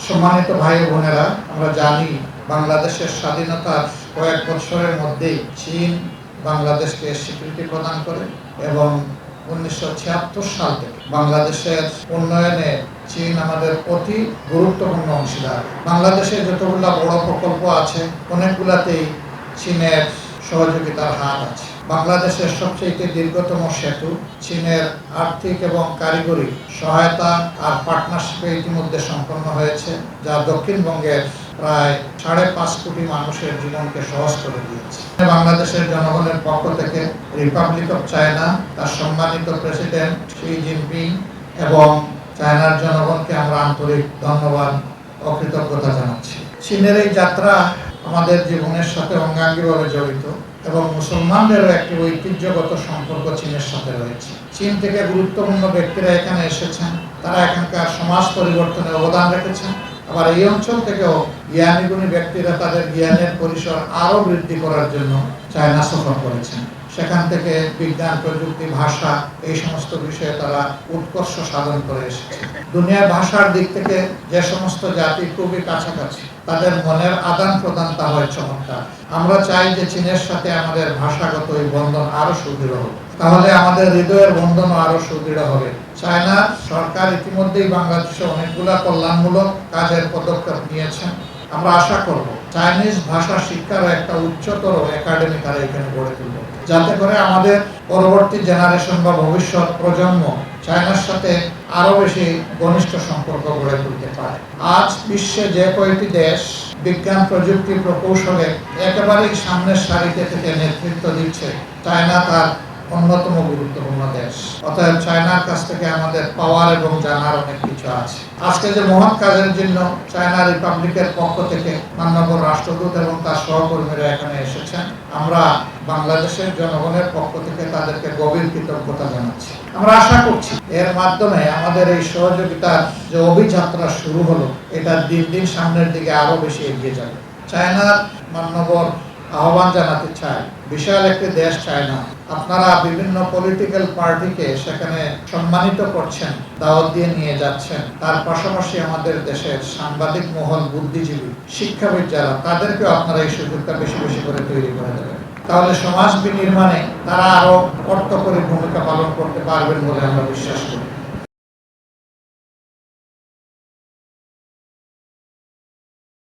সম্মানিত ভাই ও বোনেরা, আমরা জানি বাংলাদেশের স্বাধীনতার কয়েক বছরের মধ্যেই চীন বাংলাদেশকে স্বীকৃতি প্রদান করে এবং 1976 সাল থেকে বাংলাদেশের উন্নয়নে চীন আমাদের অতি গুরুত্বপূর্ণ অংশীদার। বাংলাদেশে যতগুলো বড় প্রকল্প আছে অনেকগুলাতেই চীনের সহযোগিতার হাত আছে। বাংলাদেশের সবচেয়ে দীর্ঘতম সেতু চীনের আর্থিক এবং কারিগরি সহায়তা আর পার্টনারশিপে ইতিমধ্যে সম্পন্ন হয়েছে, যা দক্ষিণবঙ্গের প্রায় 5.5 কোটি মানুষের জীবনকে সহজ করে দিয়েছে। বাংলাদেশের জনগণের পক্ষ থেকে রিপাবলিক অফ চায়না, তার সম্মানিত প্রেসিডেন্ট শি জিনপিং এবং চায়নার জনগণকে আমরা আন্তরিক ধন্যবাদ ও কৃতজ্ঞতা জানাচ্ছি। চীনের এই যাত্রা আমাদের জীবনের সাথে অঙ্গাঙ্গিভাবে জড়িত এবং মুসলমানদেরও একটি ঐতিহ্যগত সম্পর্ক চীনের সাথে রয়েছে। চীন থেকে গুরুত্বপূর্ণ ব্যক্তিরা এখানে এসেছেন, তারা এখানকার সমাজ পরিবর্তনে অবদান রেখেছেন। আবার এই অঞ্চল থেকেও জ্ঞানী গুণী ব্যক্তিরা তাদের জ্ঞানের পরিসর আরও বৃদ্ধি করার জন্য চায়না সফর করেছেন। সেখান থেকে বিজ্ঞান, প্রযুক্তি, ভাষা এই সমস্ত বিষয়ে তারা উৎকর্ষ সাধন করে এসেছে। দুনিয়ার ভাষার দিক থেকে যে সমস্ত জাতি খুবই কাছাকাছি, তাদের মনের আদান প্রদান তা হয় চমৎকার। আমরা চাই যে চীনের সাথে আমাদের ভাষাগত এই বন্ধন আরো সুদৃঢ় হবে, তাহলে আমাদের হৃদয়ের বন্ধনও আরো সুদৃঢ় হবে। চায়নার সরকার ইতিমধ্যেই বাংলাদেশে অনেকগুলা কল্যাণমূলক কাজের পদক্ষেপ নিয়েছেন। আমরা আশা করব চাইনিজ ভাষা শিক্ষার একটা উচ্চতর একাডেমি তারা এখানে গড়ে তুলবে, যাতে করে আমাদের পরবর্তী জেনারেশন বা ভবিষ্যৎ প্রজন্ম চায়নার সাথে আরো বেশি ঘনিষ্ঠ সম্পর্ক গড়ে তুলতে পারে। আজ বিশ্বে যে কয়েকটি দেশ বিজ্ঞান, প্রযুক্তি, প্রকৌশলে একেবারেই সামনের সারিতে থেকে নেতৃত্ব দিচ্ছে, চায়না তার অন্যতম গুরুত্বপূর্ণ দেশ। অতএব চায়নার কাছ থেকে আমাদের পাওয়ার এবং জানার অনেক কিছু আছে। আজকে যে মহৎ কাজের জন্য চায়না রিপাবলিকের পক্ষ থেকে মাননীয় রাষ্ট্রদূত এবং তার সহকর্মীরা এখানে এসেছেন, আমরা বাংলাদেশের জনগণের পক্ষ থেকে তাদেরকে গভীর কৃতজ্ঞতা জানাচ্ছি। আমরা আশা করছি এর মাধ্যমে আমাদের এই সহযোগিতার যে অভিযাত্রা শুরু হলো, এটা দিন দিন সামনের দিকে আরো বেশি এগিয়ে যাবে। চায়নার মাননীয় আহ্বান জানাতে চাই, বিশাল একটি দেশ চায়না, আপনারা বিভিন্ন পলিটিক্যাল পার্টিকে সেখানে সম্মানিত করছেন, দাওয়াত দিয়ে নিয়ে যাচ্ছেন। তার পাশাপাশি আমাদের দেশের সাংবাদিক মহল, বুদ্ধিজীবী, শিক্ষাবিদ যারা, তাদেরকে আপনারা এই সুযোগটা বেশি বেশি করে তৈরি করে দেবেন। তাহলে সমাজ বিনির্মাণে তারা আরো অর্থকরী ভূমিকা পালন করতে পারবেন বলে আমরা বিশ্বাস করি।